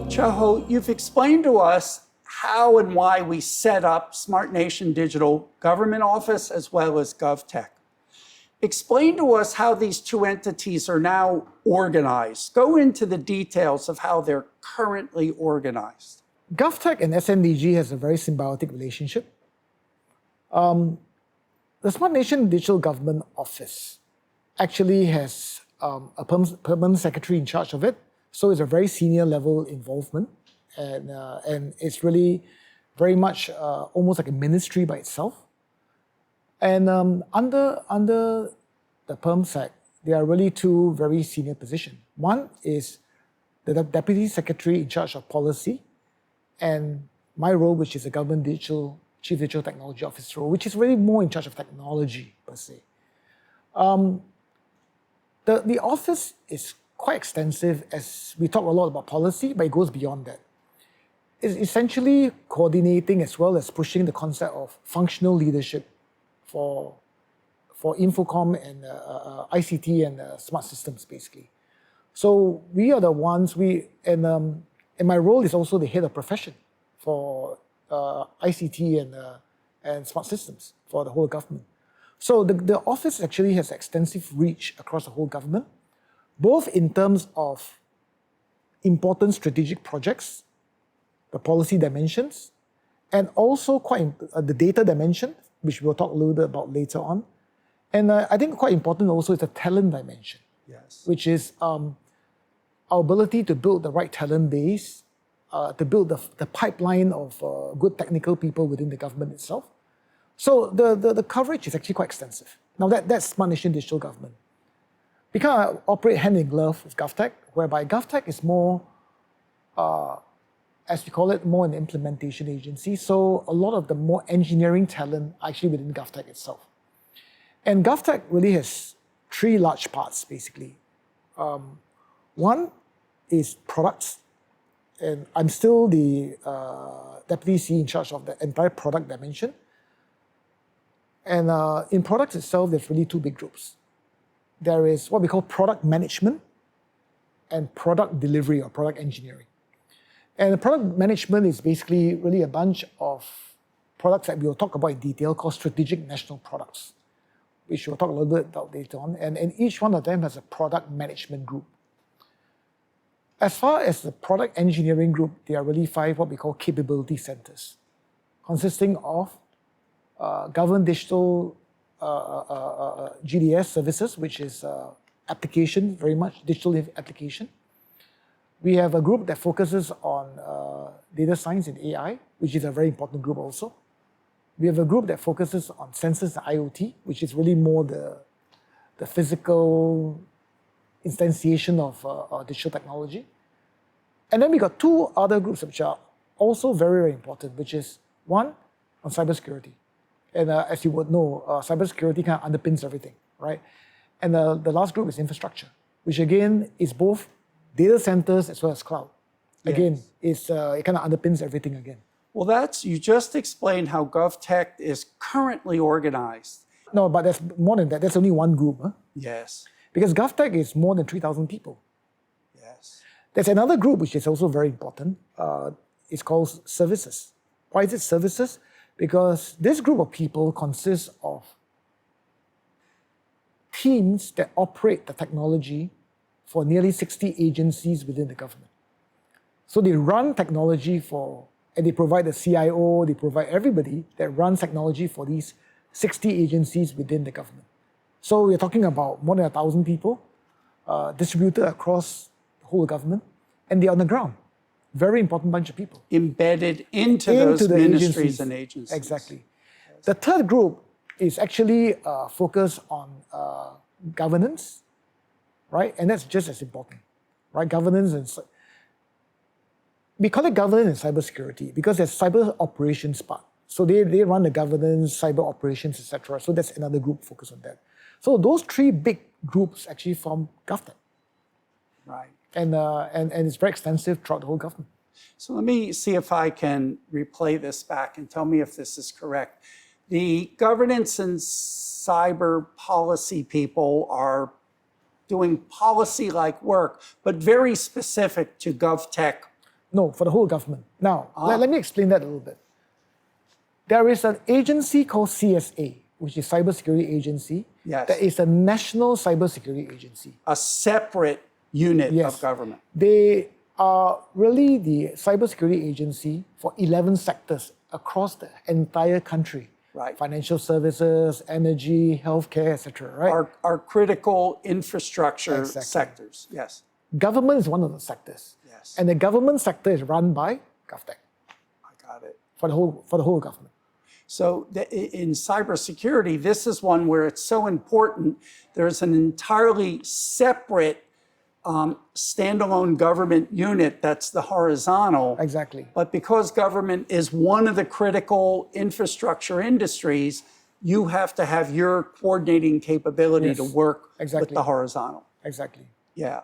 Cheow Hoe, you've explained to us how and why we set up Smart Nation Digital Government Office as well as GovTech. Explain to us how these two entities are now organized. Go into the details of how they're currently organized. GovTech and SNDG has a very symbiotic relationship. The Smart Nation Digital Government Office actually has a permanent secretary in charge of it, so it's a very senior level involvement, and it's really very much almost like a ministry by itself. And under the PermSec, there are really two very senior positions. One is the Deputy Secretary in charge of policy, and my role, which is the Government Chief Digital Technology Officer role, which is really more in charge of technology per se. The office is quite extensive, as we talk a lot about policy, but it goes beyond that. It's essentially coordinating as well as pushing the concept of functional leadership for Infocom and ICT and smart systems, basically. So we are the ones, and my role is also the head of profession for ICT and smart systems for the whole government. So the office actually has extensive reach across the whole government, both in terms of important strategic projects, the policy dimensions, and also quite the data dimension, which we'll talk a little bit about later on. And I think quite important also is the talent dimension, yes, which is our ability to build the right talent base, to build the pipeline of good technical people within the government itself. So the coverage is actually quite extensive. Now that's Smart Nation Digital Government. We kind of operate hand in glove with GovTech, whereby GovTech is more, as we call it, more an implementation agency. So a lot of the more engineering talent are actually within GovTech itself. And GovTech really has three large parts, basically. One is products, and I'm still the Deputy CEO in charge of the entire product dimension. And in products itself, there's really two big groups. There is what we call product management and product delivery or product engineering. And the product management is basically really a bunch of products that we'll talk about in detail called strategic national products, which we'll talk a little bit about later on. And each one of them has a product management group. As far as the product engineering group, there are really 5 what we call capability centers, consisting of government digital GDS services, which is application, very much digital application. We have a group that focuses on data science and AI, which is a very important group also. We have a group that focuses on sensors and IoT, which is really more the physical instantiation of digital technology. And then we got 2 other groups which are also very, very important, which is one on cybersecurity. And as you would know, cybersecurity kind of underpins everything, right? And the last group is infrastructure, which again is both data centers as well as cloud. Again, yes, it kind of underpins everything again. Well, you just explained how GovTech is currently organized. No, but there's more than that. There's only one group. Huh? Yes. Because GovTech is more than 3,000 people. Yes. There's another group which is also very important. It's called services. Why is it services? Because this group of people consists of teams that operate the technology for nearly 60 agencies within the government. So they run technology and they provide the CIO, they provide everybody that runs technology for these 60 agencies within the government. So we're talking about more than 1,000 people distributed across the whole government, and they're on the ground. Very important bunch of people. Embedded into those ministries and agencies. Exactly. Yes. The third group is actually focused on governance, right? And that's just as important, right? Governance and we call it governance and cybersecurity because there's cyber operations part. So they run the governance, cyber operations, etc. So that's another group focused on that. So those 3 big groups actually form GovTech. Right. And it's very extensive throughout the whole government. So let me see if I can replay this back and tell me if this is correct. The governance and cyber policy people are doing policy-like work, but very specific to GovTech No, for the whole government. Now, let me explain that a little bit. There is an agency called CSA, which is Cybersecurity Agency. Yes. That is a national cybersecurity agency. A separate unit of government. They are really the cybersecurity agency for 11 sectors across the entire country. Right. Financial services, energy, healthcare, etc. Right. Our critical infrastructure sectors. Yes. Government is one of the sectors. Yes. And the government sector is run by GovTech. I got it. For the whole government. So in cybersecurity, this is one where it's so important. There's an entirely separate standalone government unit that's the horizontal. Exactly. But because government is one of the critical infrastructure industries, you have to have your coordinating capability to work with the horizontal. Exactly. Yeah.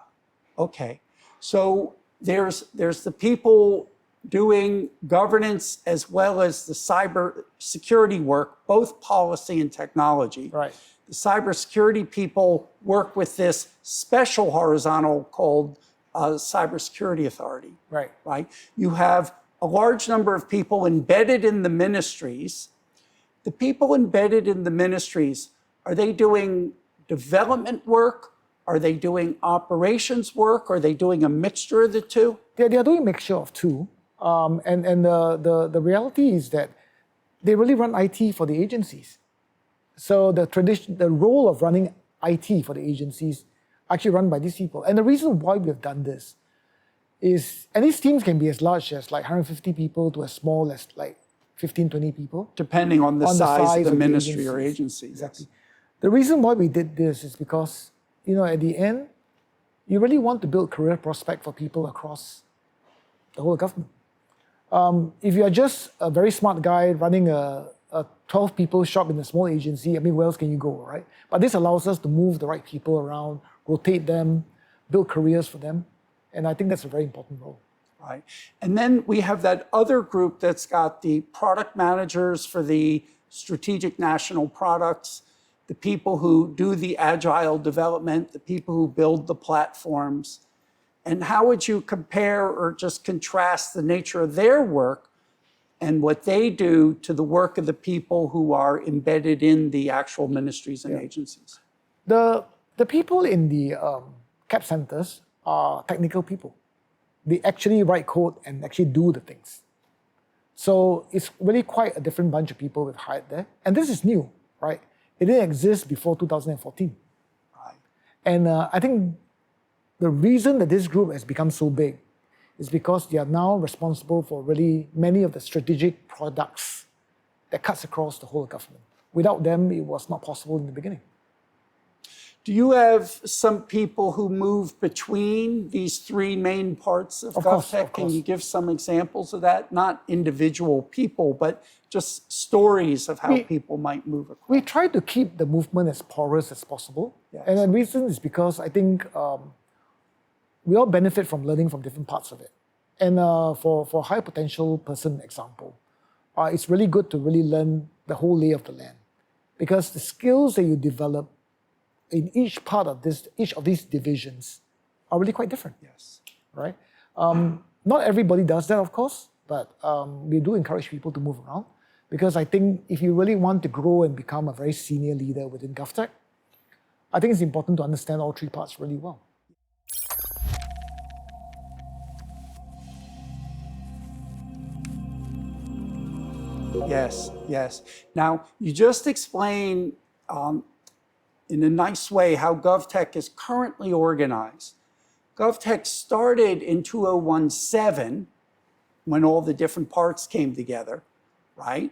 Okay. So there's the people doing governance as well as the cyber security work, both policy and technology. Right. The cybersecurity people work with this special horizontal called Cybersecurity Authority. Right. Right. You have a large number of people embedded in the ministries. The people embedded in the ministries, are they doing development work? Are they doing operations work? Are they doing a mixture of the two? They are doing a mixture of two. And the reality is that they really run IT for the agencies. So the role of running IT for the agencies actually run by these people. And the reason why we've done this is, and these teams can be as large as like 150 people to as small as like 15, 20 people. Depending on the size of the ministry or agency. Exactly. Yes. The reason why we did this is because, you know, at the end, you really want to build career prospect for people across the whole government. If you are just a very smart guy running a 12 people shop in a small agency, I mean, where else can you go, right? But this allows us to move the right people around, rotate them, build careers for them. And I think that's a very important role. Right. And then we have that other group that's got the product managers for the strategic national products, the people who do the agile development, the people who build the platforms. And how would you compare or just contrast the nature of their work and what they do to the work of the people who are embedded in the actual ministries and agencies? The people in the CAP centers are technical people. They actually write code and actually do the things. So it's really quite a different bunch of people we've hired there. And this is new, right? It didn't exist before 2014. Right. And I think the reason that this group has become so big is because they are now responsible for really many of the strategic products that cuts across the whole government. Without them, it was not possible in the beginning. Do you have some people who move between these three main parts of GovTech? Can you give some examples of that? Not individual people, but just stories of how people might move across. We try to keep the movement as porous as possible. Yes. And the reason is because I think we all benefit from learning from different parts of it. And for a high potential person example, it's really good to really learn the whole lay of the land. Because the skills that you develop in each part of each of these divisions are really quite different. Yes. Right? Not everybody does that, of course, but we do encourage people to move around. Because I think if you really want to grow and become a very senior leader within GovTech, I think it's important to understand all three parts really well. Yes, yes. Now, you just explained in a nice way how GovTech is currently organized. GovTech started in 2017 when all the different parts came together, right?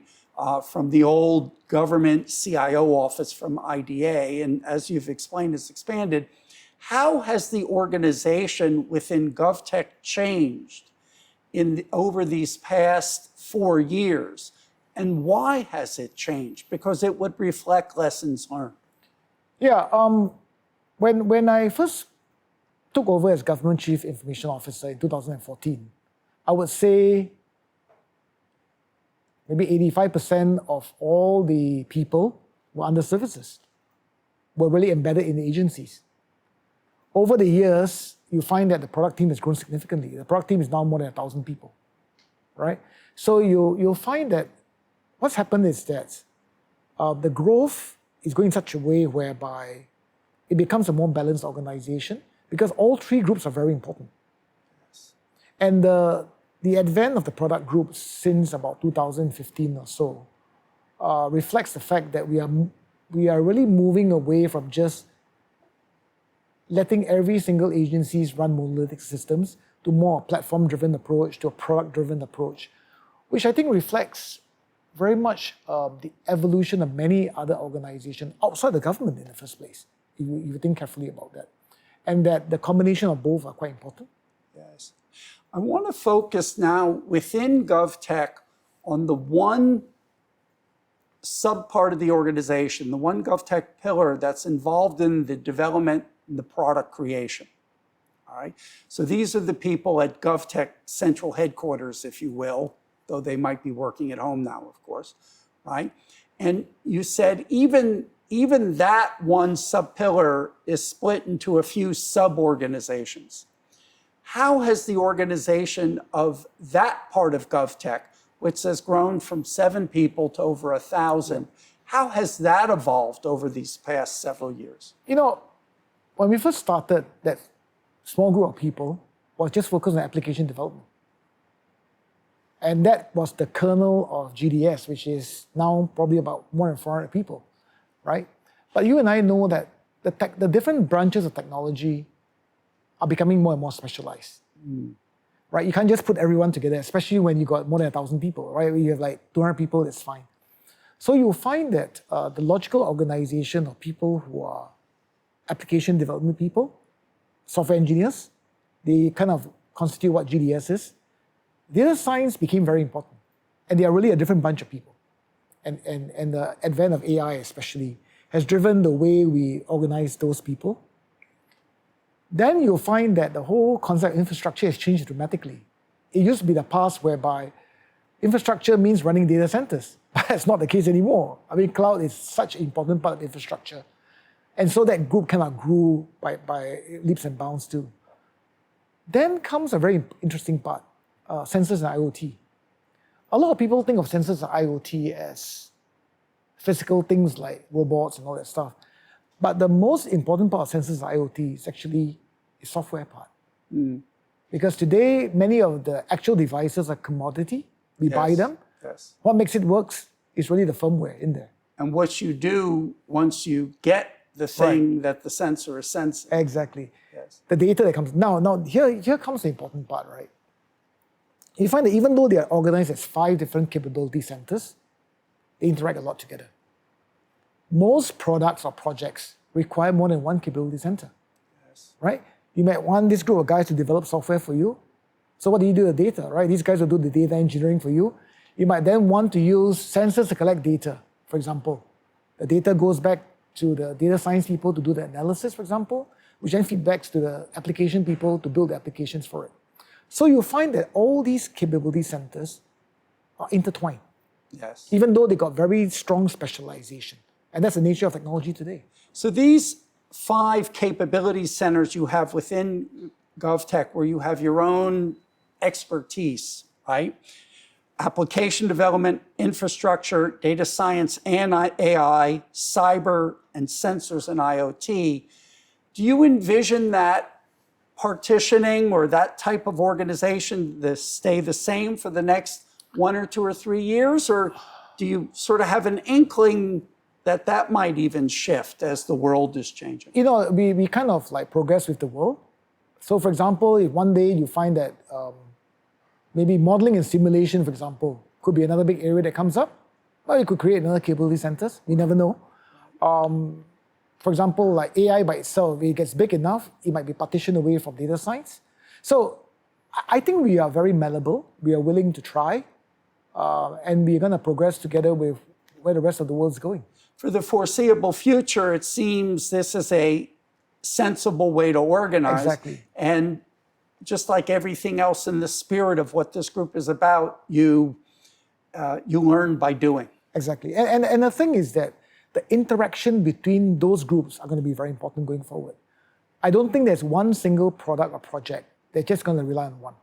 From the old government CIO office from IDA, and as you've explained, it's expanded. How has the organization within GovTech changed over these past 4 years? And why has it changed? Because it would reflect lessons learned. Yeah, when I first took over as Government Chief Information Officer in 2014, I would say maybe 85% of all the people were under services, were really embedded in the agencies. Over the years, you find that the product team has grown significantly. The product team is now more than 1,000 people, right? So you'll find that what's happened is that the growth is going in such a way whereby it becomes a more balanced organization because all three groups are very important. And the advent of the product groups since about 2015 or so reflects the fact that we are really moving away from just letting every single agencies run monolithic systems to more a platform-driven approach, to a product-driven approach, which I think reflects very much the evolution of many other organizations outside the government in the first place, if you think carefully about that. And that the combination of both are quite important. Yes. I want to focus now within GovTech on the one subpart of the organization, the one GovTech pillar that's involved in the development and the product creation. All right. So these are the people at GovTech central headquarters, if you will, though they might be working at home now, of course, right? And you said even that one sub-pillar is split into a few sub-organizations. How has the organization of that part of GovTech, which has grown from 7 people to over 1,000, how has that evolved over these past several years? You know, when we first started, that small group of people was just focused on application development. And that was the kernel of GDS, which is now probably about more than 400 people, right? But you and I know that the different branches of technology are becoming more and more specialized, right? You can't just put everyone together, especially when you got more than 1,000 people, right? When you have like 200 people, that's fine. So you'll find that the logical organization of people who are application development people, software engineers, they kind of constitute what GDS is. Data science became very important, and they are really a different bunch of people. And the advent of AI especially has driven the way we organize those people. Then you'll find that the whole concept of infrastructure has changed dramatically. It used to be the past whereby infrastructure means running data centers, but that's not the case anymore. I mean, cloud is such an important part of infrastructure. And so that group kind of grew by leaps and bounds too. Then comes a very interesting part, sensors and IoT. A lot of people think of sensors and IoT as physical things like robots and all that stuff. But the most important part of sensors and IoT is actually the software part. Because today, many of the actual devices are commodity. We buy them. Yes. What makes it work is really the firmware in there. And what you do once you get the thing that the sensor is sensing. Exactly. Yes. The data that comes. Now here comes the important part, right? You find that even though they are organized as 5 different capability centers, they interact a lot together. Most products or projects require more than one capability center, right? You might want this group of guys to develop software for you. So what do you do with the data, right? These guys will do the data engineering for you. You might then want to use sensors to collect data, for example. The data goes back to the data science people to do the analysis, for example, which then feedbacks to the application people to build the applications for it. So you'll find that all these capability centers are intertwined, even though they got very strong specialization. And that's the nature of technology today. So these 5 capability centers you have within GovTech, where you have your own expertise, right? Application development, infrastructure, data science and AI, cyber and sensors and IoT. Do you envision that partitioning or that type of organization to stay the same for the next 1 or 2 or 3 years? Or do you sort of have an inkling that might even shift as the world is changing? You know, we kind of like progress with the world. So for example, if one day you find that maybe modeling and simulation, for example, could be another big area that comes up, well, you could create another capability centers. We never know. For example, like AI by itself, if it gets big enough, it might be partitioned away from data science. So I think we are very malleable. We are willing to try. And we're going to progress together with where the rest of the world is going. For the foreseeable future, it seems this is a sensible way to organize. Exactly. And just like everything else in the spirit of what this group is about, you learn by doing. Exactly. And the thing is that the interaction between those groups are going to be very important going forward. I don't think there's one single product or project that's just going to rely on one.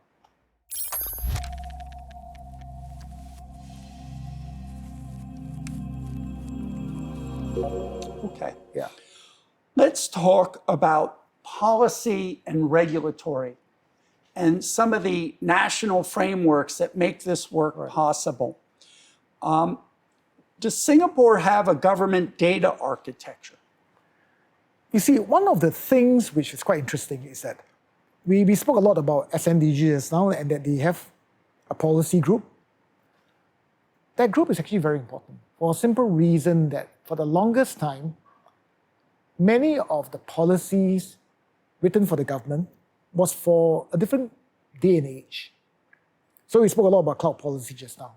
Okay. Yeah. Let's talk about policy and regulatory and some of the national frameworks that make this work possible. Does Singapore have a government data architecture? You see, one of the things which is quite interesting is that we spoke a lot about SMDG just now and that they have a policy group. That group is actually very important for a simple reason that for the longest time, many of the policies written for the government was for a different day and age. So we spoke a lot about cloud policy just now.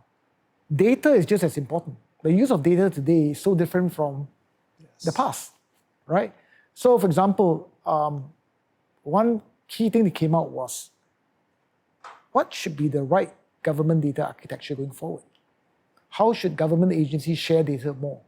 Data is just as important. The use of data today is so different from the past, right? So for example, one key thing that came out was, what should be the right government data architecture going forward? How should government agencies share data more?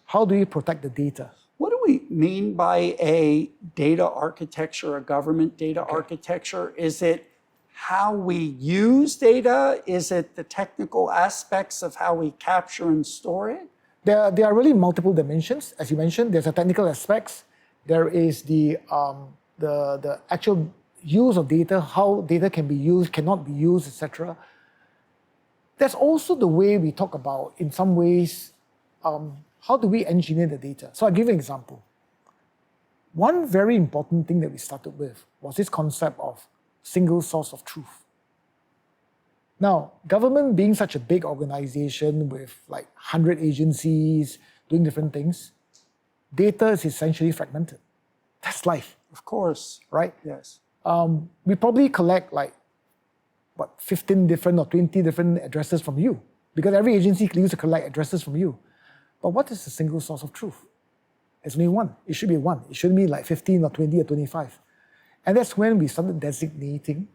How do we protect the data? What do we mean by a data architecture, a government data architecture? Is it how we use data? Is it the technical aspects of how we capture and store it? There are really multiple dimensions. As you mentioned, there's the technical aspects. There is the actual use of data, how data can be used, cannot be used, etc. There's also the way we talk about, in some ways, how do we engineer the data? So I'll give you an example. One very important thing that we started with was this concept of single source of truth. Now, government being such a big organization with like 100 agencies doing different things, data is essentially fragmented. That's life. Of course. Right? Yes. We probably collect 15 different or 20 different addresses from you, because every agency can use to collect addresses from you. But what is the single source of truth? There's only one. It should be one. It shouldn't be like 15 or 20 or 25. And that's when we started designating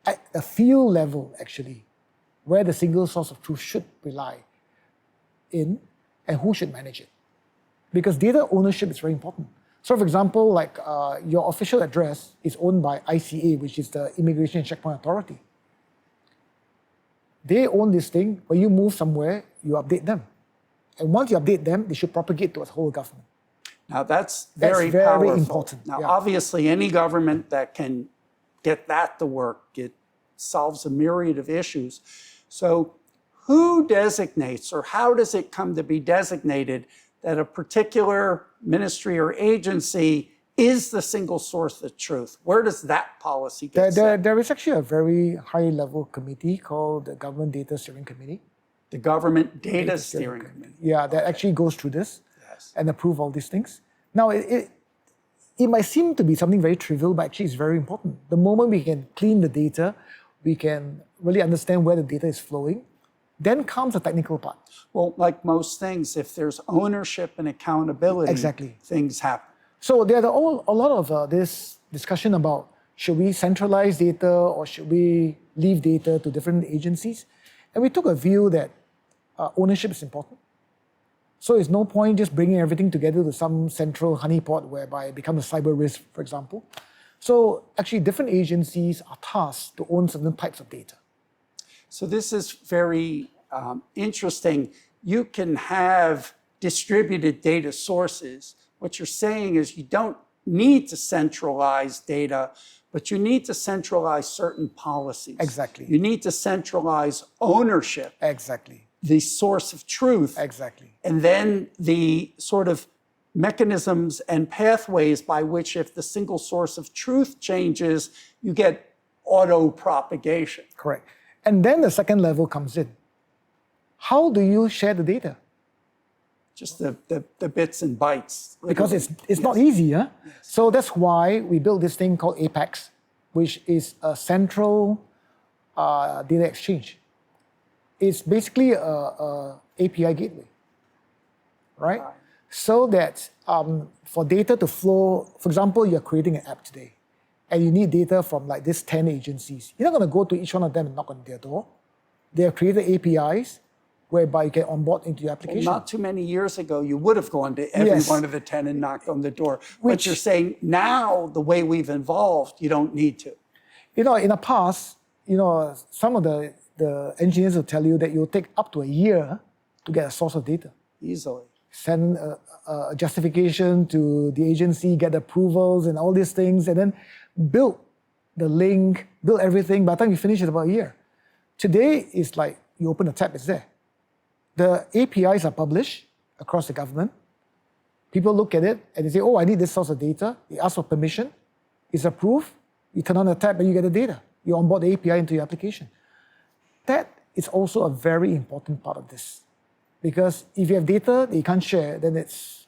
at a field level, actually, where the single source of truth should rely in and who should manage it. Because data ownership is very important. So for example, your official address is owned by ICA, which is the Immigration and Checkpoint Authority. They own this thing. When you move somewhere, you update them. And once you update them, they should propagate to the whole government. Now that's very very powerful. important. Now, Yeah. obviously, any government that can get that to work, it solves a myriad of issues. So who designates, or how does it come to be designated that a particular ministry or agency is the single source of truth? Where does that policy get set? There is actually a very high-level committee called the Government Data Steering Committee. The Government Data Steering Committee. Yeah, that actually goes through this Yes. and approve all these things. Now, it might seem to be something very trivial, but actually it's very important. The moment we can clean the data, we can really understand where the data is flowing, then comes the technical part. Well, like most things, if there's ownership and accountability, Exactly. things happen. So there's a lot of this discussion about, should we centralize data or should we leave data to different agencies? And we took a view that ownership is important. So it's no point just bringing everything together to some central honeypot whereby it becomes a cyber risk, for example. So actually different agencies are tasked to own certain types of data. So this is very interesting. You can have distributed data sources. What you're saying is you don't need to centralize data, but you need to centralize certain policies. Exactly. You need to centralize ownership, Exactly. the source of truth, Exactly. and then the sort of mechanisms and pathways by which, if the single source of truth changes, you get auto-propagation. Correct. And then the second level comes in. How do you share the data? Just the bits and bytes. Because it's not easy, huh? Yes. So that's why we built this thing called Apex, which is a central data exchange. It's basically a API gateway, right? So that for data to flow, for example, you're creating an app today, and you need data from like these 10 agencies. You're not going to go to each one of them and knock on their door. They have created APIs whereby you can onboard into your application. Not too many years ago, you would have gone to every Yes. one of the 10 and knocked on the door. But Which- you're saying now, the way we've evolved, you don't need to. In the past, some of the engineers will tell you that it will take up to a year to get a source of data. Easily. Send a justification to the agency, get approvals and all these things, and then build the link, build everything. By the time you finish, it's about a year. Today, it's like you open a tab, it's there. The APIs are published across the government. People look at it and they say, oh, I need this source of data. They ask for permission. It's approved. You turn on the tab and you get the data. You onboard the API into your application. That is also a very important part of this. Because if you have data that you can't share, then it's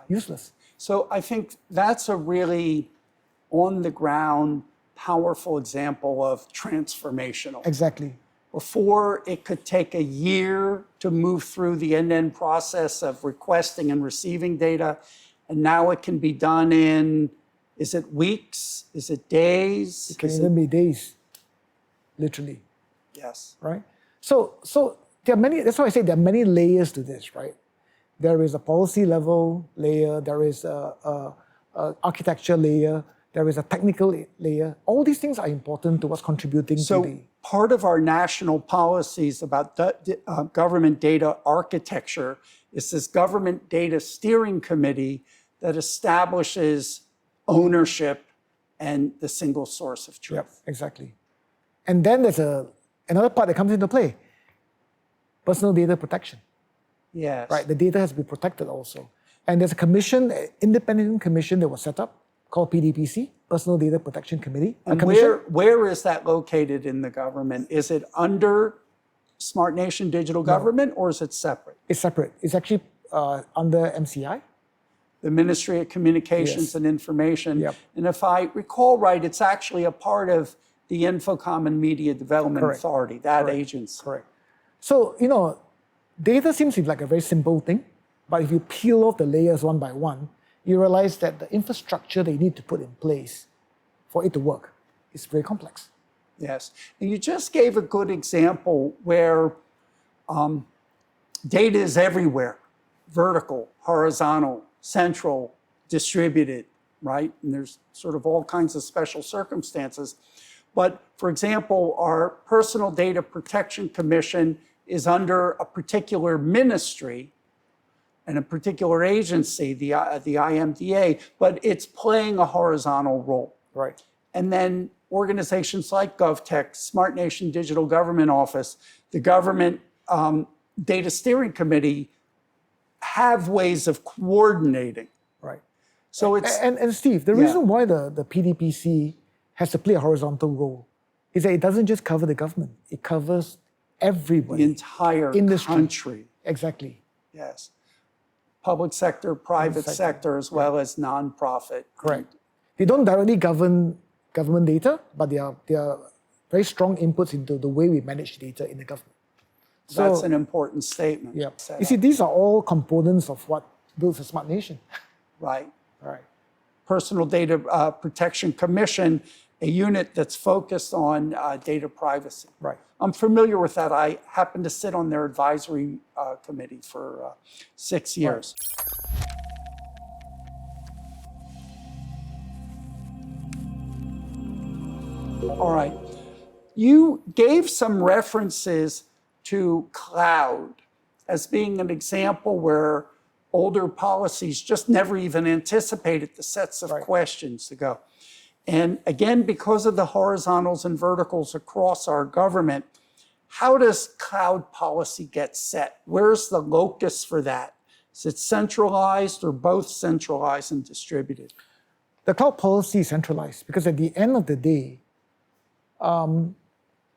useless. So I think that's a really on-the-ground, powerful example of transformational. Exactly. Before, it could take a year to move through the end-to-end process of requesting and receiving data. And now it can be done in, is it weeks? Is it days? It can even be days, literally. Yes. Right? So there are many, that's why I say there are many layers to this, right? There is a policy level layer, there is a architecture layer, there is a technical layer. All these things are important to what's contributing to the... Part of our national policies about government data architecture is this government data steering committee that establishes ownership and the single source of truth. Yep, exactly. And then there's another part that comes into play, personal data protection. Yes. Right, the data has to be protected also. And there's a commission, an independent commission that was set up called PDPC, Personal Data Protection Committee. And where is that located in the government? Is it under Smart Nation Digital Government or is it separate? It's separate. It's actually under MCI. The Ministry of Communications Yes. and Information. Yep. And if I recall right, it's actually a part of the Infocom and Media Development Correct. Authority, that Correct. agency. Correct. So, data seems like a very simple thing, but if you peel off the layers one by one, you realize that the infrastructure they need to put in place for it to work is very complex. Yes. And you just gave a good example where data is everywhere, vertical, horizontal, central, distributed, right? And there's sort of all kinds of special circumstances. But for example, our Personal Data Protection Commission is under a particular ministry and a particular agency, the IMDA, but it's playing a horizontal role. Right. And then organizations like GovTech, Smart Nation Digital Government Office, the Government Data Steering Committee have ways of coordinating. Right. So it's... And Steve, the reason why the PDPC has to play a horizontal role is that it doesn't just cover the government, it covers everybody. The entire industry. country. Exactly. Yes. Public sector, private sector, as well as nonprofit. Correct. They don't directly govern government data, but they are very strong inputs into the way we manage data in the government. So, That's an important statement. yeah. You see, these are all components of what builds a smart nation. Right. Right. Personal Data Protection Commission, a unit that's focused on data privacy. Right. I'm familiar with that. I happen to sit on their advisory committee for 6 years. All right. You gave some references to cloud as being an example where older policies just never even anticipated the sets of questions to go. And again, because of the horizontals and verticals across our government, how does cloud policy get set? Where's the locus for that? Is it centralized or both centralized and distributed? The cloud policy is centralized because at the end of the day,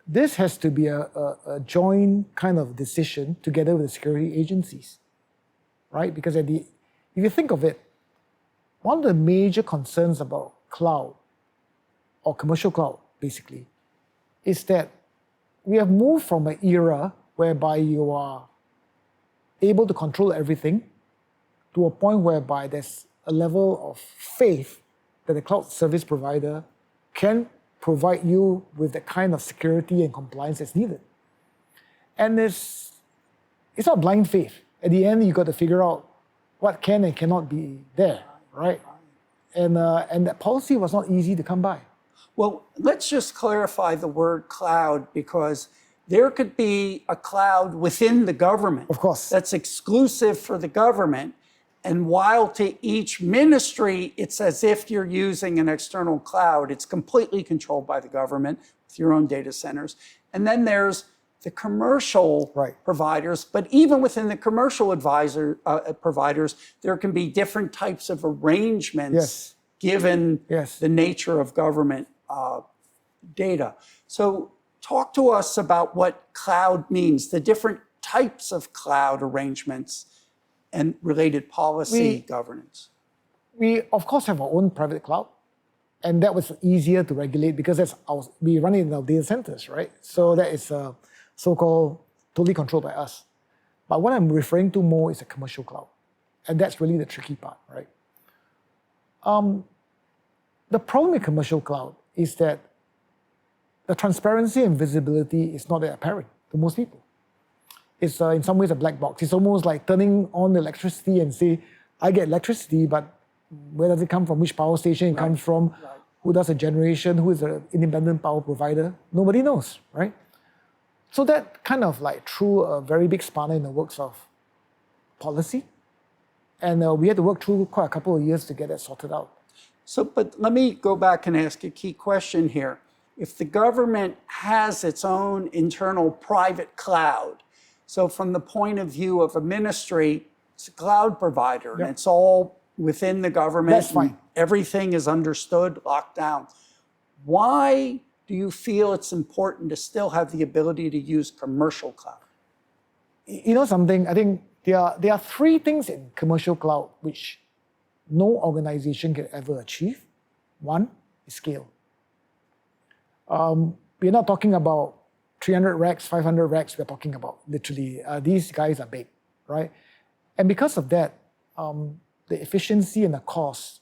this has to be a joint kind of decision together with the security agencies, right? Because if you think of it, one of the major concerns about cloud or commercial cloud, basically, is that we have moved from an era whereby you are able to control everything to a point whereby there's a level of faith that the cloud service provider can provide you with the kind of security and compliance that's needed. And it's not blind faith. At the end, you got to figure out what can and cannot be there, right? And that policy was not easy to come by. Well, let's just clarify the word cloud, because there could be a cloud within the government. Of course. That's exclusive for the government. And while to each ministry, it's as if you're using an external cloud, it's completely controlled by the government with your own data centers. And then there's the commercial providers, but even within the commercial providers, there can be different types of arrangements given the nature of government data. So talk to us about what cloud means, the different types of cloud arrangements and related policy governance. We, of course, have our own private cloud, and that was easier to regulate because we run it in our data centers, right? So that is so-called totally controlled by us. But what I'm referring to more is a commercial cloud, and that's really the tricky part, right? The problem with commercial cloud is that the transparency and visibility is not that apparent to most people. It's in some ways a black box. It's almost like turning on the electricity and say, I get electricity, but where does it come from? Which power station it comes from? Who does the generation? Who is the independent power provider? Nobody knows, right? So that kind of like threw a very big spanner in the works of policy. And we had to work through quite a couple of years to get that sorted out. So, but let me go back and ask a key question here. If the government has its own internal private cloud, so from the point of view of a ministry, it's a cloud provider, and it's all within the government. That's fine. Everything is understood, locked down. Why do you feel it's important to still have the ability to use commercial cloud? You know something, I think there are three things in commercial cloud which no organization can ever achieve. One is scale. We're not talking about 300 racks, 500 racks, we're talking about literally, these guys are big, right? And because of that, the efficiency and the cost,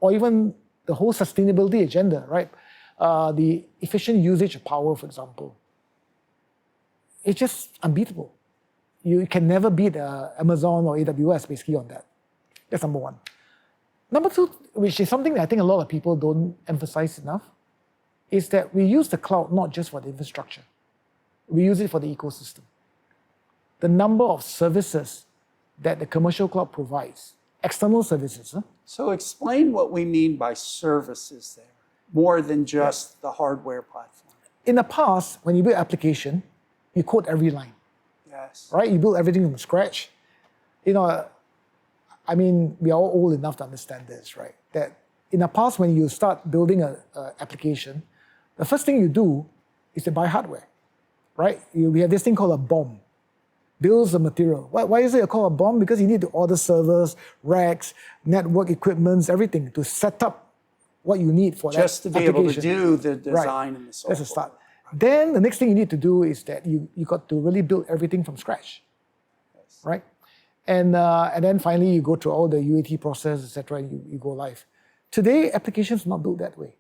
or even the whole sustainability agenda, right? The efficient usage of power, for example, it's just unbeatable. You can never beat Amazon or AWS basically on that. That's number one. Number two, which is something that I think a lot of people don't emphasize enough, is that we use the cloud not just for the infrastructure. We use it for the ecosystem. The number of services that the commercial cloud provides, external services. So explain what we mean by services there, more than just the hardware platform. In the past, when you build an application, you code every line. Yes. Right? You build everything from scratch. You know, I mean, we are all old enough to understand this, right? That in the past, when you start building an application, the first thing you do is to buy hardware, right? We have this thing called a BOM, bills of material. Why is it called a BOM? Because you need to order servers, racks, network equipments, everything to set up what you need for just that to be able to do the design and the software. That's a start. Then the next thing you need to do is that you got to really build everything from scratch, right? And then finally you go through all the UAT process, etc., and you go live. Today, applications are not built that way.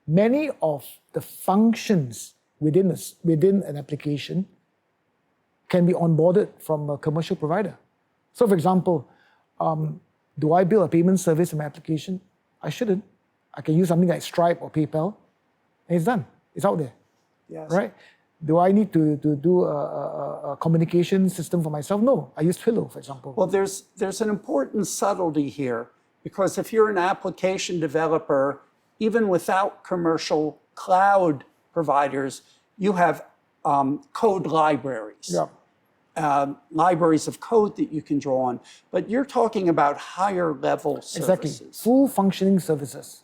Many of the functions within an application can be onboarded from a commercial provider. So for example, do I build a payment service in my application? I shouldn't. I can use something like Stripe or PayPal, and it's done. It's out there. Yes. Right? Do I need to do a communication system for myself? No, I use Twilio, for example. Well, there's an important subtlety here, because if you're an application developer, even without commercial cloud providers, you have code libraries. Libraries of code that you can draw on. But you're talking about higher level services. Exactly. Full functioning services.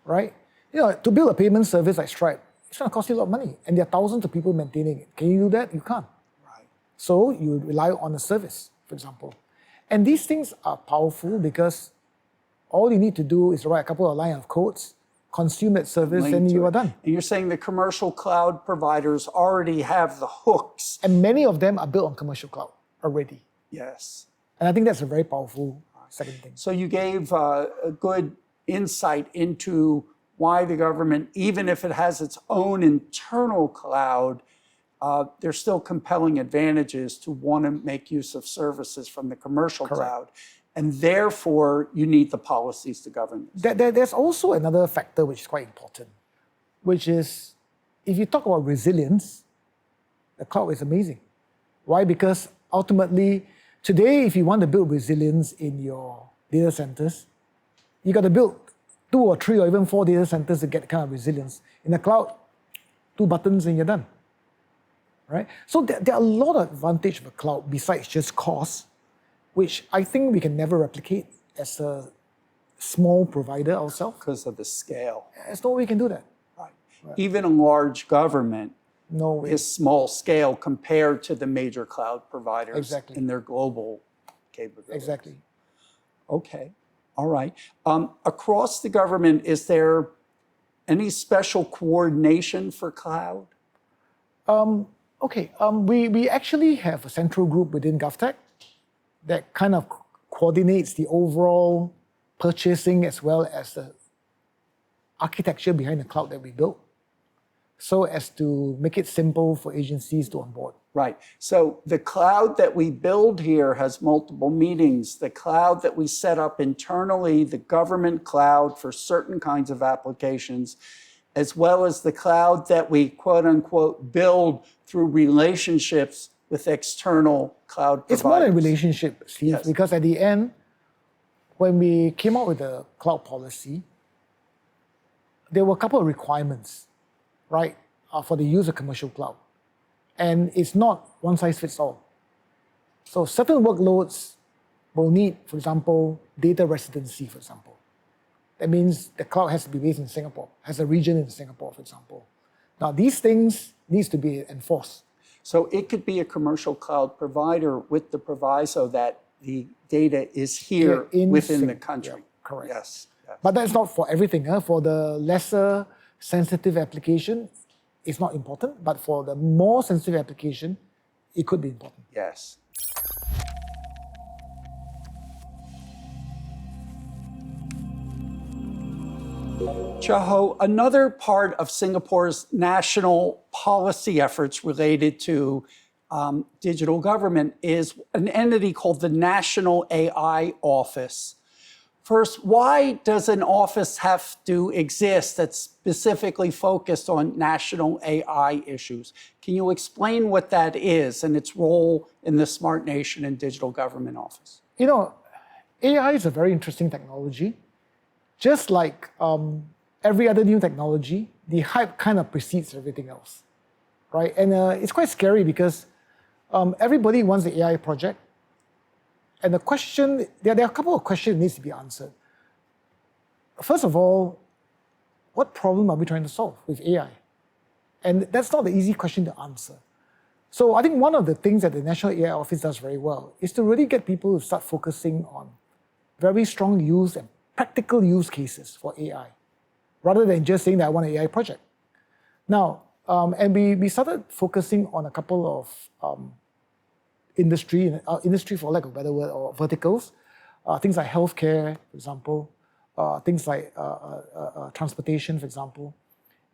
Right? You know, to build a payment service like Stripe, it's going to cost you a lot of money, and there are thousands of people maintaining it. Can you do that? You can't. Right. So you rely on a service, for example. And these things are powerful because all you need to do is write a couple of lines of codes, consume that service, and you are done. And you're saying the commercial cloud providers already have the hooks. And many of them are built on commercial cloud already. Yes. And I think that's a very powerful second thing. So you gave a good insight into why the government, even if it has its own internal cloud, there's still compelling advantages to want to make use of services from the commercial cloud. And therefore, you need the policies to govern this. There's also another factor which is quite important, which is if you talk about resilience, the cloud is amazing. Why? Because ultimately, today, if you want to build resilience in your data centers, you got to build 2 or 3 or even 4 data centers to get kind of resilience. In the cloud, 2 buttons and you're done. Right? So there are a lot of advantages of the cloud besides just cost, which I think we can never replicate as a small provider ourselves. Because of the scale. There's no way we can do that. Right. Even a large government No way. is small scale compared to the major cloud providers Exactly. in their global capabilities. Exactly. Okay. All right. Across the government, is there any special coordination for cloud? We actually have a central group within GovTech that kind of coordinates the overall purchasing as well as the architecture behind the cloud that we built, so as to make it simple for agencies to onboard. Right. So the cloud that we build here has multiple meanings. The cloud that we set up internally, the government cloud for certain kinds of applications, as well as the cloud that we quote unquote build through relationships with external cloud providers. It's more than relationship, Steve, Yes. because at the end, when we came out with the cloud policy, there were a couple of requirements, right, for the use of commercial cloud. And it's not one size fits all. So certain workloads will need, for example, data residency, for example. That means the cloud has to be based in Singapore, has a region in Singapore, for example. Now, these things needs to be enforced. So it could be a commercial cloud provider with the proviso that the data is here within the country. Yeah, correct. Yes. But that's not for everything. For the lesser sensitive application, it's not important. But for the more sensitive application, it could be important. Yes. Cheow Hoe, another part of Singapore's national policy efforts related to digital government is an entity called the National AI Office. First, why does an office have to exist that's specifically focused on national AI issues? Can you explain what that is and its role in the Smart Nation and Digital Government Office? You know, AI is a very interesting technology. Just like every other new technology, the hype kind of precedes everything else, right? And it's quite scary because everybody wants the AI project. And the question, there are a couple of questions that needs to be answered. First of all, what problem are we trying to solve with AI? And that's not the easy question to answer. So I think one of the things that the National AI Office does very well is to really get people to start focusing on very strong use and practical use cases for AI, rather than just saying that I want an AI project. Now, and we started focusing on a couple of industry, for lack of a better word, or verticals, things like healthcare, for example, things like transportation, for example.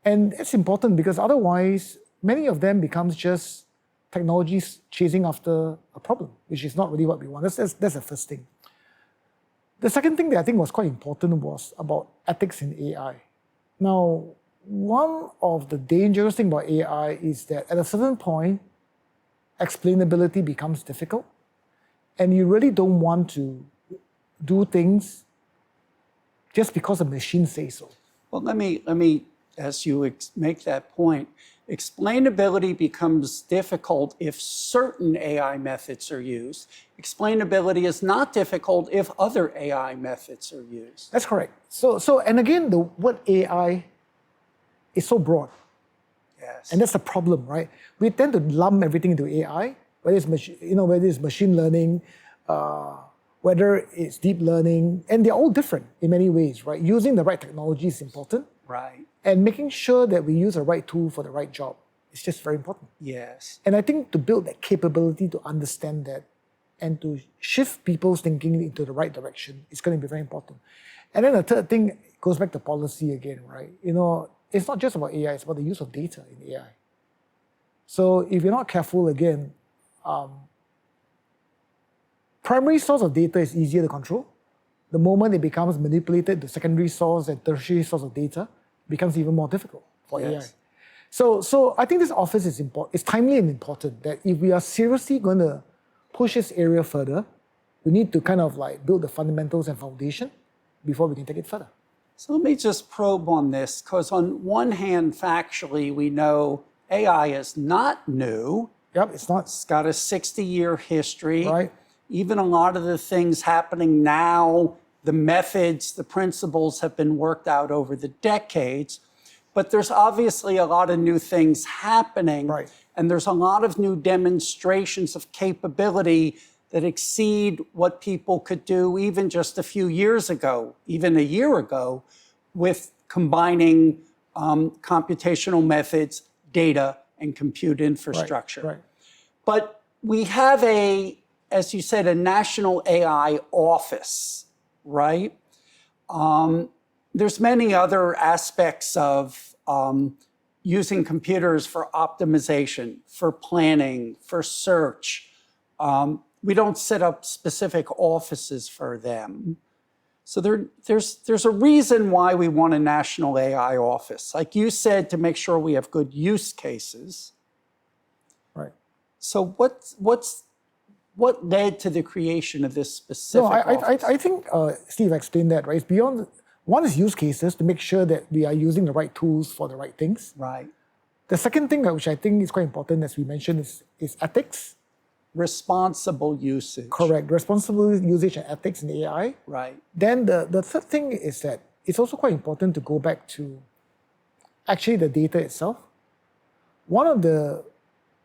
And it's important because otherwise, many of them becomes just technologies chasing after a problem, which is not really what we want. That's the first thing. The second thing that I think was quite important was about ethics in AI. Now, one of the dangerous things about AI is that at a certain point, explainability becomes difficult, and you really don't want to do things just because a machine says so. Well, let me, as you make that point, explainability becomes difficult if certain AI methods are used. Explainability is not difficult if other AI methods are used. That's correct. So and again, the word AI is so broad. Yes. And that's the problem, right? We tend to lump everything into AI, whether it's machine learning, whether it's deep learning, and they're all different in many ways, right? Using the right technology is important. Right. And making sure that we use the right tool for the right job is just very important. Yes. And I think to build that capability to understand that and to shift people's thinking into the right direction is going to be very important. And then the third thing goes back to policy again, right? It's not just about AI, it's about the use of data in AI. So if you're not careful, again, primary source of data is easier to control. The moment it becomes manipulated, the secondary source and tertiary source of data becomes even more difficult for AI. So I think this office is important. It's timely and important that if we are seriously going to push this area further, we need to kind of like build the fundamentals and foundation before we can take it further. So let me just probe on this, because on one hand, factually, we know AI is not new. Yep, it's not. It's got a 60-year history. Right. Even a lot of the things happening now, the methods, the principles have been worked out over the decades. But there's obviously a lot of new things happening. Right. And there's a lot of new demonstrations of capability that exceed what people could do even just a few years ago, even a year ago, with combining computational methods, data, and compute infrastructure. Right. But we have as you said, a national AI office, right? There's many other aspects of using computers for optimization, for planning, for search. We don't set up specific offices for them. So there's a reason why we want a national AI office. Like you said, to make sure we have good use cases. Right. So what led to the creation of this specific office? I think Steve explained that, right? It's beyond, one is use cases to make sure that we are using the right tools for the right things. Right. The second thing, which I think is quite important, as we mentioned, is ethics. Responsible usage. Correct. Responsible usage and ethics in AI. Right. Then the third thing is that it's also quite important to go back to actually the data itself. One of the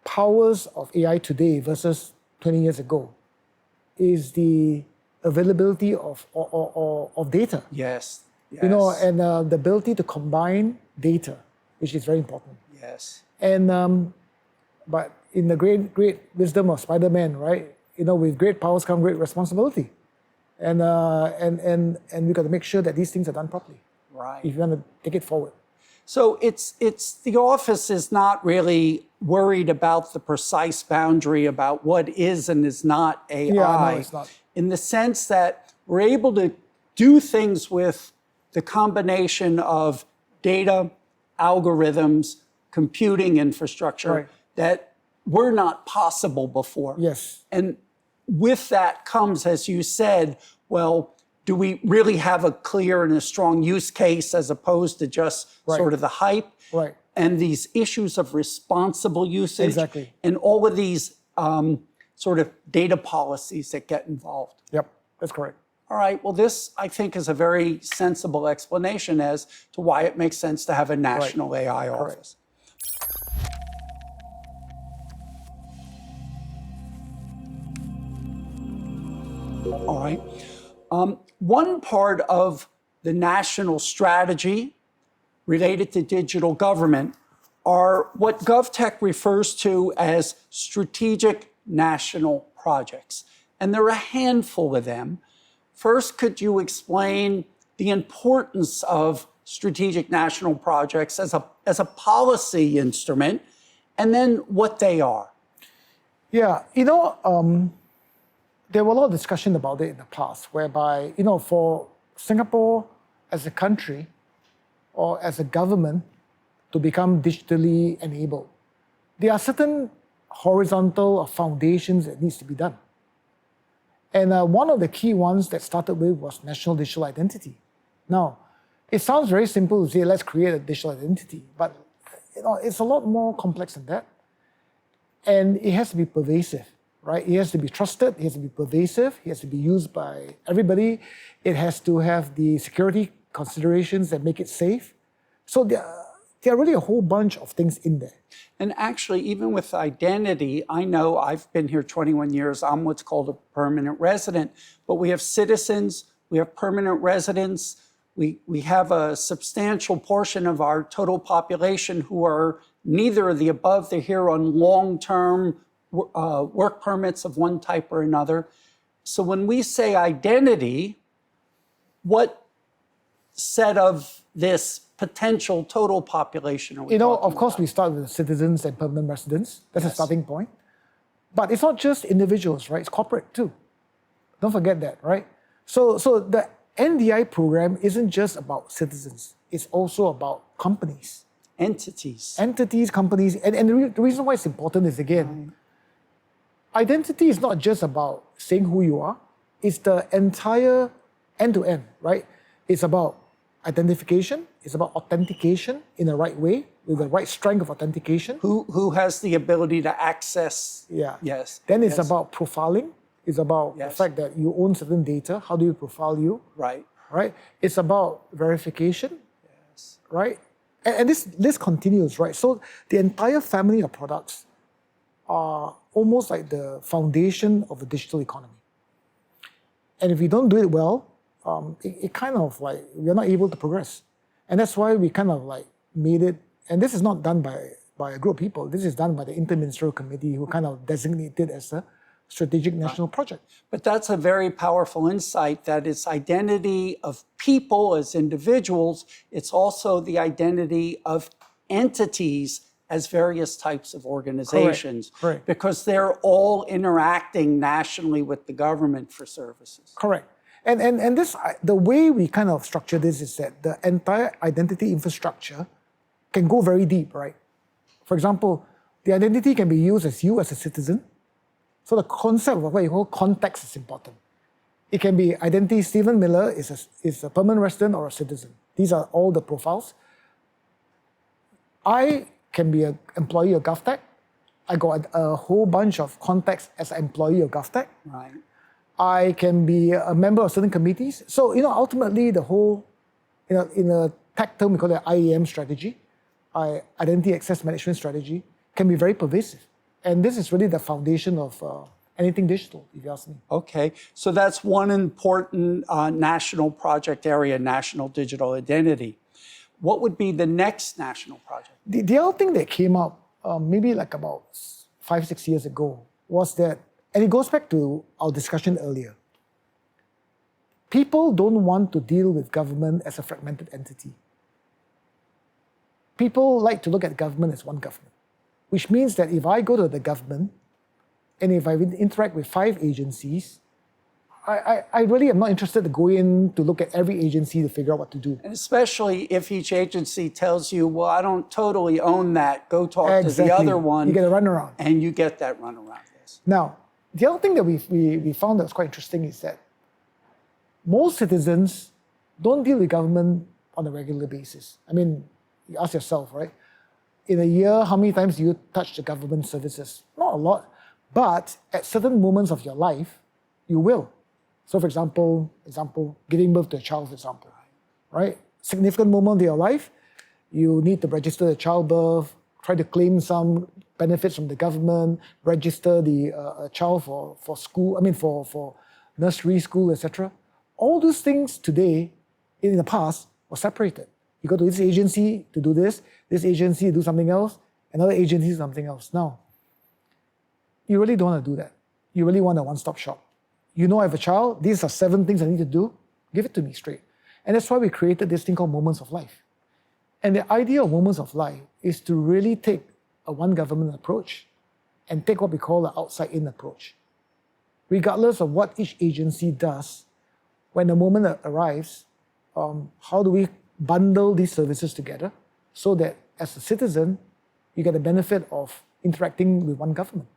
powers of AI today versus 20 years ago is the availability of data. Yes. You know, and the ability to combine data, which is very important. Yes. And but in the great wisdom of Spider-Man, right? You know, with great powers come great responsibility, and we got to make sure that these things are done properly. Right. If you want to take it forward. So it's the office is not really worried about the precise boundary about what is and is not AI. Yeah, no, it's not. In the sense that we're able to do things with the combination of data, algorithms, computing infrastructure Right. that were not possible before. Yes. And with that comes, as you said, well, do we really have a clear and a strong use case as opposed to just Right. sort of the hype? Right. And these issues of responsible usage. Exactly. And all of these sort of data policies that get involved. Yep, that's correct. All right, well, this, I think, is a very sensible explanation as to why it makes sense to have a national AI office. All right. One part of the national strategy related to digital government are what GovTech refers to as strategic national projects. And there are a handful of them. First, could you explain the importance of strategic national projects as a policy instrument, and then what they are? Yeah, you know, there were a lot of discussion about it in the past, whereby, you know, for Singapore as a country or as a government to become digitally enabled, there are certain horizontal foundations that needs to be done. And one of the key ones that started with was national digital identity. Now, it sounds very simple to say, let's create a digital identity, but you know, it's a lot more complex than that. And it has to be pervasive, right? It has to be trusted, it has to be pervasive, it has to be used by everybody. It has to have the security considerations that make it safe. So there are really a whole bunch of things in there. And actually, even with identity, I know I've been here 21 years. I'm what's called a permanent resident. But we have citizens, we have permanent residents, we have a substantial portion of our total population who are neither of the above. They're here on long-term work permits of one type or another. So when we say identity, what set of this potential total population are we Of talking course, about? we start with citizens and permanent residents. That's a Yes. starting point. But it's not just individuals, right? It's corporate too. Don't forget that, right? So the NDI program isn't just about citizens. It's also about companies, Entities. companies. And the reason why it's important is, again, identity is not just about saying who you are. It's the entire end-to-end, right? It's about identification. It's about authentication in the right way, with the right strength of authentication. Who has the ability to access? Yeah. Yes. Then it's yes. about profiling. It's about the Yes. fact that you own certain data. How do you profile you? Right. Right? It's about verification. Yes. Right? And this continues, right? So the entire family of products are almost like the foundation of the digital economy. And if we don't do it well, it kind of like, we're not able to progress. And that's why we kind of like made it, and this is not done by a group of people. This is done by the Interministerial Committee, who kind of designated as a strategic national project. But that's a very powerful insight, that it's identity of people as individuals. It's also the identity of entities as various types of organizations. Correct. Because they're all interacting nationally with the government for services. Correct. And this, the way we kind of structure this is that the entire identity infrastructure can go very deep, right? For example, the identity can be used as you as a citizen. So the concept of what you call context is important. It can be identity. Stephen Miller is a permanent resident or a citizen. These are all the profiles. I can be an employee of GovTech. I got a whole bunch of contacts as an employee of GovTech. Right. I can be a member of certain committees. So, ultimately the whole, in a tech term, we call it IAM strategy, identity access management strategy, can be very pervasive. And this is really the foundation of anything digital, if you ask me. Okay, so that's one important national project area, national digital identity. What would be the next national project? The other thing that came up maybe like about 5-6 years ago was that, and it goes back to our discussion earlier, people don't want to deal with government as a fragmented entity. People like to look at government as one government, which means that if I go to the government and if I interact with 5 agencies, I really am not interested to go in to look at every agency to figure out what to do. And especially if each agency tells you, well, I don't totally own that, go talk to the other one. You get a runaround. And you get that runaround, yes. Now, the other thing that we found that was quite interesting is that most citizens don't deal with government on a regular basis. I mean, you ask yourself, right? In a year, how many times do you touch the government services? Not a lot, but at certain moments of your life, you will. So for example, giving birth to a child, for example, right? Significant moment of your life, you need to register the childbirth, try to claim some benefits from the government, register the child for school, for nursery, school, etc. All those things today, in the past, were separated. You go to this agency to do this agency to do something else, another agency to do something else. Now, you really don't want to do that. You really want a one-stop shop. I have a child, these are 7 things I need to do, give it to me straight. And that's why we created this thing called Moments of Life. And the idea of Moments of Life is to really take a one government approach and take what we call the outside-in approach. Regardless of what each agency does, when the moment arrives, how do we bundle these services together so that as a citizen, you get the benefit of interacting with one government.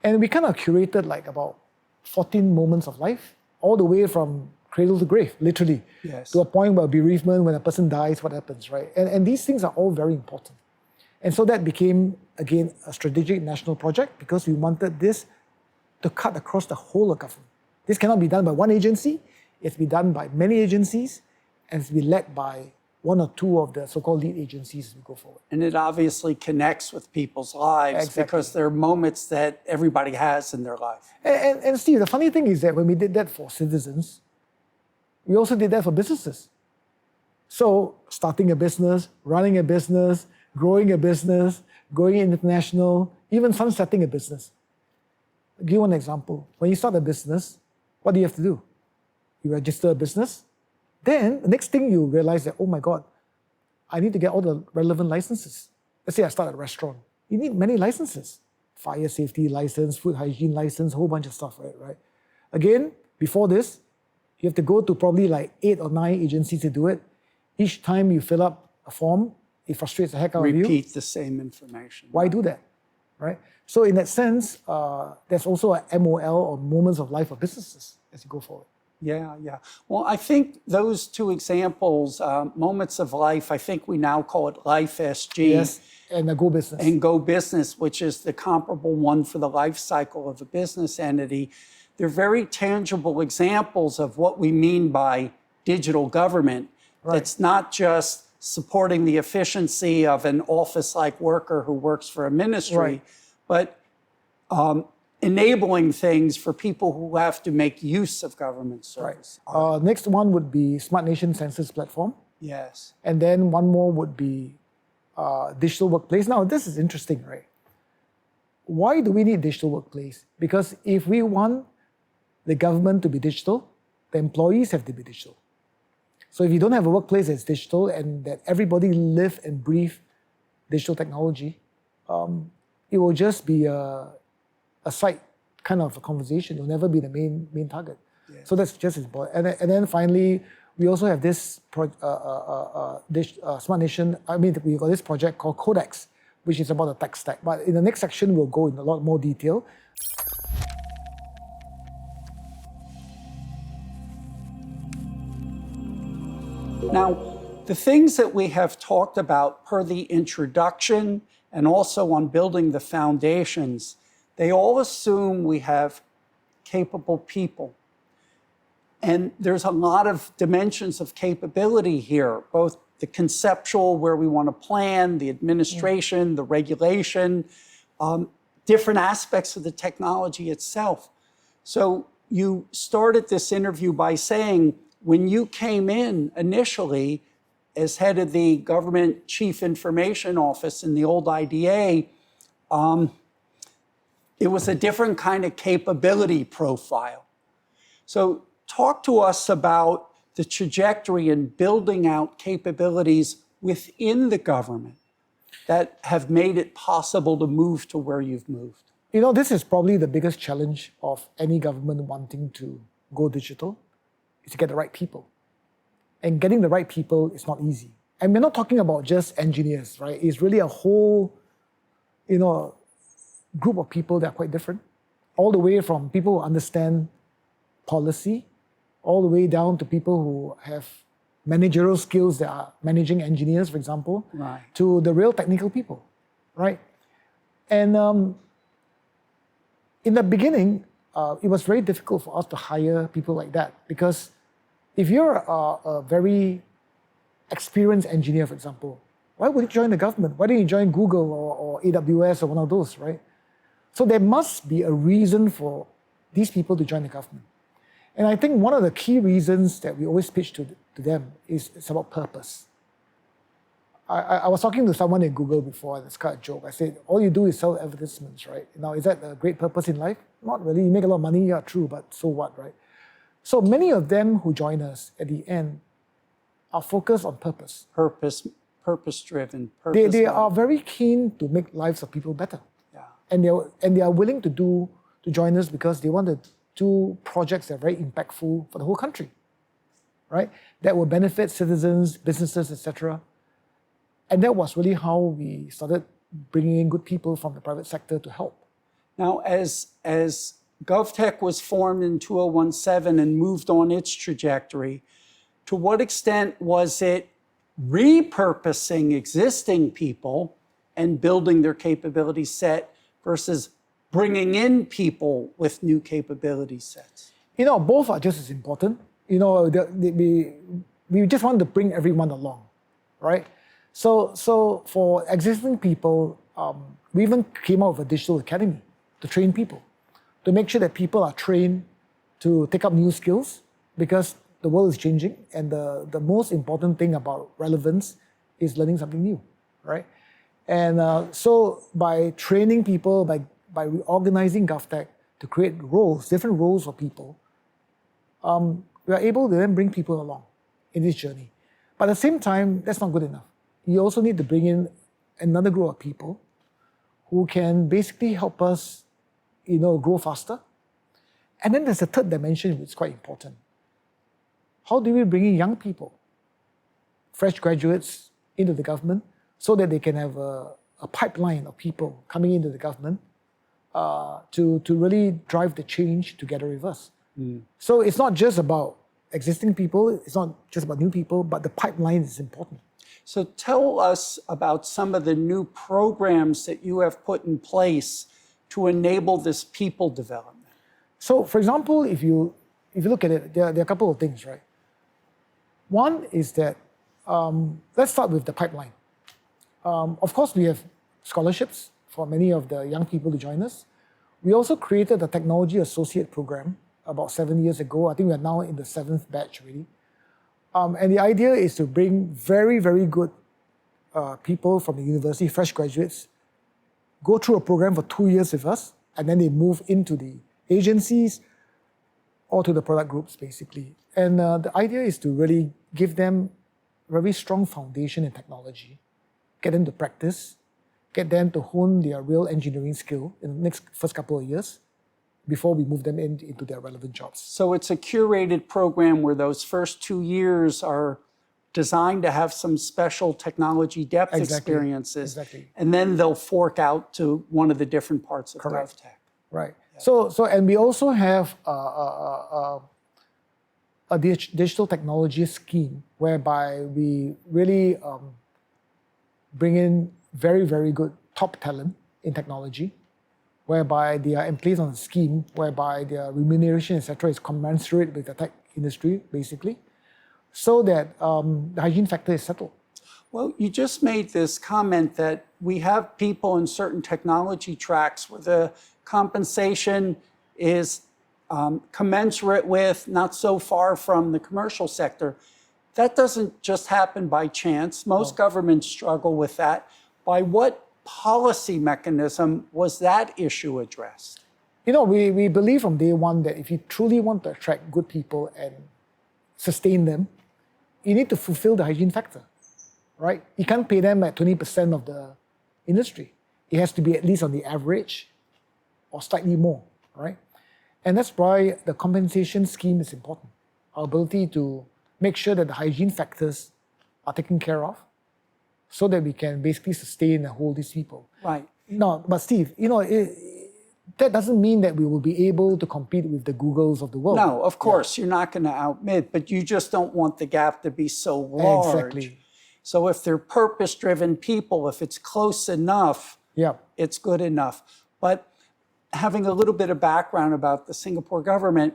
And we kind of curated like about 14 moments of life, all the way from cradle to grave, literally, Yes. to a point where bereavement, when a person dies, what happens, right? And these things are all very important. And so that became, again, a strategic national project because we wanted this to cut across the whole of government. This cannot be done by one agency, it's be done by many agencies, and it's be led by 1 or 2 of the so-called lead agencies as we go forward. And it obviously connects with people's lives Exactly. because there are moments that everybody has in their life. And Steve, the funny thing is that when we did that for citizens, we also did that for businesses. So starting a business, running a business, growing a business, going international, even sunsetting a business. I'll give you one example. When you start a business, what do you have to do? You register a business. Then the next thing you realize that, oh my God, I need to get all the relevant licenses. Let's say I start a restaurant. You need many licenses. Fire safety license, food hygiene license, a whole bunch of stuff, right? Again, before this, you have to go to probably like 8 or 9 agencies to do it. Each time you fill up a form, it frustrates the heck out of you. Repeat the same information. Why do that, right? So in that sense, there's also a MOL, or moments of life of businesses, as you go forward. Yeah. Well, I think those two examples, moments of life, I think we now call it Life SG. Yes, and a Go Business. And Go Business, which is the comparable one for the life cycle of a business entity. They're very tangible examples of what we mean by digital government. Right. It's not just supporting the efficiency of an office-like worker who works for a ministry, Right. but enabling things for people who have to make use of government service. Next one would be Smart Nation Census Platform. Yes. And then one more would be digital workplace. Now, this is interesting, right? Why do we need digital workplace? Because if we want the government to be digital, the employees have to be digital. So if you don't have a workplace that's digital and that everybody live and breathe digital technology, it will just be a side kind of a conversation. It will never be the main target. Yeah. So that's just as important. And then finally, we also have this Smart Nation. We got this project called Codex, which is about the tech stack. But in the next section, we'll go in a lot more detail. Now, the things that we have talked about per the introduction and also on building the foundations, they all assume we have capable people. And there's a lot of dimensions of capability here, both the conceptual, where we want to plan, the administration, the regulation, different aspects of the technology itself. So you started this interview by saying, when you came in initially as head of the Government Chief Information Office in the old IDA, it was a different kind of capability profile. So talk to us about the trajectory in building out capabilities within the government that have made it possible to move to where you've moved. You know, this is probably the biggest challenge of any government wanting to go digital, is to get the right people. And getting the right people is not easy. And we're not talking about just engineers, right? It's really a whole, group of people that are quite different. All the way from people who understand policy, all the way down to people who have managerial skills that are managing engineers, for example, Right. to the real technical people, right? And in the beginning, it was very difficult for us to hire people like that, because if you're a very experienced engineer, for example, why would you join the government? Why didn't you join Google or AWS or one of those, right? So there must be a reason for these people to join the government. And I think one of the key reasons that we always pitch to them is it's about purpose. I was talking to someone in Google before, and it's kind of a joke. I said, all you do is sell advertisements, right? Now, is that a great purpose in life? Not really. You make a lot of money, yeah, true, but so what, right? So many of them who join us at the end are focused on purpose. Purpose-driven. They are very keen to make lives of people better. Yeah. And they are willing to join us because they want to do projects that are very impactful for the whole country, right? That will benefit citizens, businesses, etc. And that was really how we started bringing in good people from the private sector to help. Now, as GovTech was formed in 2017 and moved on its trajectory, to what extent was it repurposing existing people and building their capability set versus bringing in people with new capability sets? Both are just as important. We just want to bring everyone along, right? So for existing people, we even came out with a digital academy to train people, to make sure that people are trained to take up new skills, because the world is changing, and the most important thing about relevance is learning something new, right? And so by training people, by reorganizing GovTech to create roles, different roles for people, we are able to then bring people along in this journey. But at the same time, that's not good enough. we also need to bring in another group of people who can basically help us, grow faster. And then there's a third dimension which is quite important. How do we bring in young people, fresh graduates into the government so that they can have a pipeline of people coming into the government to really drive the change together with us. So it's not just about existing people, it's not just about new people, but the pipeline is important. So tell us about some of the new programs that you have put in place to enable this people development. So, for example, if you look at it, there are a couple of things, right? One is that, let's start with the pipeline. Of course, we have scholarships for many of the young people to join us. We also created a technology associate program about 7 years ago. I think we are now in the 7th batch already. And the idea is to bring very, very good people from the university, fresh graduates, go through a program for 2 years with us, and then they move into the agencies or to the product groups, basically. And the idea is to really give them a very strong foundation in technology, get them to practice, get them to hone their real engineering skill in the first couple of years before we move them into their relevant jobs. So it's a curated program where those first 2 years are designed to have some special technology depth experiences. And then they'll fork out to one of the different parts of GovTech. Right. Yeah. So and we also have a digital technology scheme whereby we really bring in very, very good top talent in technology, whereby they are placed on a scheme whereby their remuneration, etc., is commensurate with the tech industry, basically, so that the hygiene factor is settled. Well, you just made this comment that we have people in certain technology tracks where the compensation is commensurate with, not so far from the commercial sector. That doesn't just happen by chance. Most governments struggle with that. By what policy mechanism was that issue addressed? We believe from day one that if you truly want to attract good people and sustain them, you need to fulfill the hygiene factor, right? You can't pay them at 20% of the industry. It has to be at least on the average or slightly more, right? And that's why the compensation scheme is important. Our ability to make sure that the hygiene factors are taken care of so that we can basically sustain and hold these people. Right. No, but Steve, that doesn't mean that we will be able to compete with the Googles of the world. No, of course, you're not going to outbid, but you just don't want the gap to be so large. Exactly. So if they're purpose-driven people, if it's close enough, it's good enough. But having a little bit of background about the Singapore government,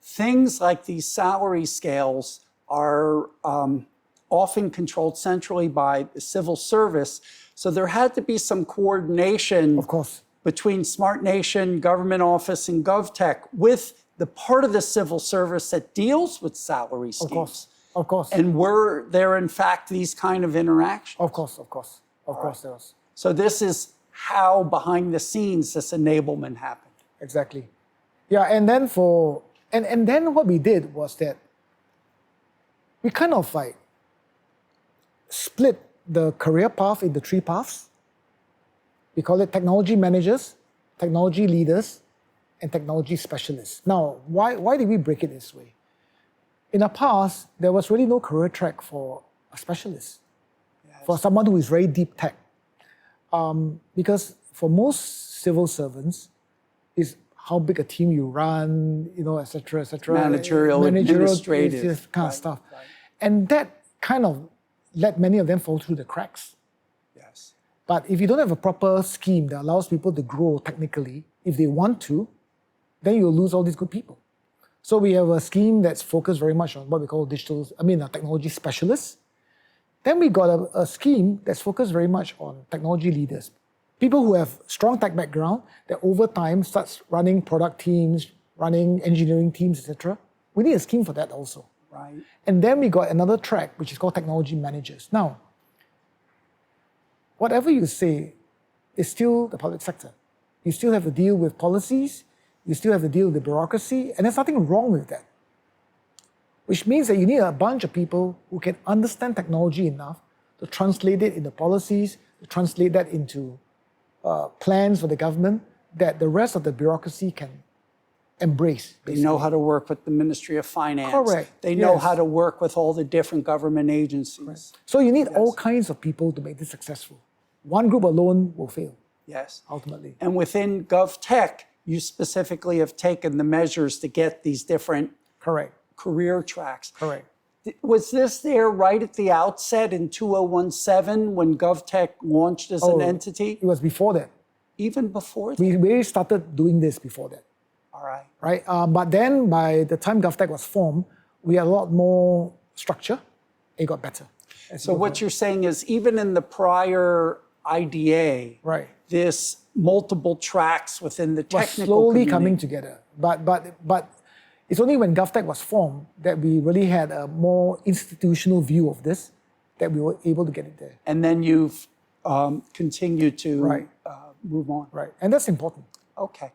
things like these salary scales are often controlled centrally by the civil service. So there had to be some coordination, of course, between Smart Nation, Government Office, and GovTech with the part of the civil service that deals with salary schemes. Of course. And were there, in fact, these kind of interactions? Of course there was. So this is how, behind the scenes, this enablement happened. Exactly. Yeah, and then and then what we did was that we kind of like split the career path into 3 paths. We call it technology managers, technology leaders, and technology specialists. Now, why did we break it this way? In the past, there was really no career track for a specialist, for someone who is very deep tech. Because for most civil servants, it's how big a team you run, etc., etc. Managerial, administrative, kind of stuff. Right. And that kind of let many of them fall through the cracks. Yes. But if you don't have a proper scheme that allows people to grow technically, if they want to, then you'll lose all these good people. So we have a scheme that's focused very much on what we call technology specialists. Then we got a scheme that's focused very much on technology leaders. People who have strong tech background that over time starts running product teams, running engineering teams, etc. We need a scheme for that also. Right. And then we got another track, which is called technology managers. Now, whatever you say is still the public sector. You still have to deal with policies, you still have to deal with the bureaucracy, and there's nothing wrong with that. Which means that you need a bunch of people who can understand technology enough to translate it into policies, to translate that into plans for the government that the rest of the bureaucracy can embrace. They know how to work with the Ministry of Finance. Correct. They know Yes. how to work with all the different government agencies. So you need all kinds of people to make this successful. One group alone will fail, Yes. ultimately. And within GovTech, you specifically have taken the measures to get these different Correct. career tracks. Correct. Was this there right at the outset in 2017 when GovTech launched as an entity? It was before that. Even before that? We really started doing this before that. All right. Right? But then by the time GovTech was formed, we had a lot more structure. It got better. So what you're saying is even in the prior IDA, Right. this multiple tracks within the was technical slowly community. coming together. But it's only when GovTech was formed that we really had a more institutional view of this that we were able to get it there. And then you've continued to Right. move on. Right. And that's important. Okay.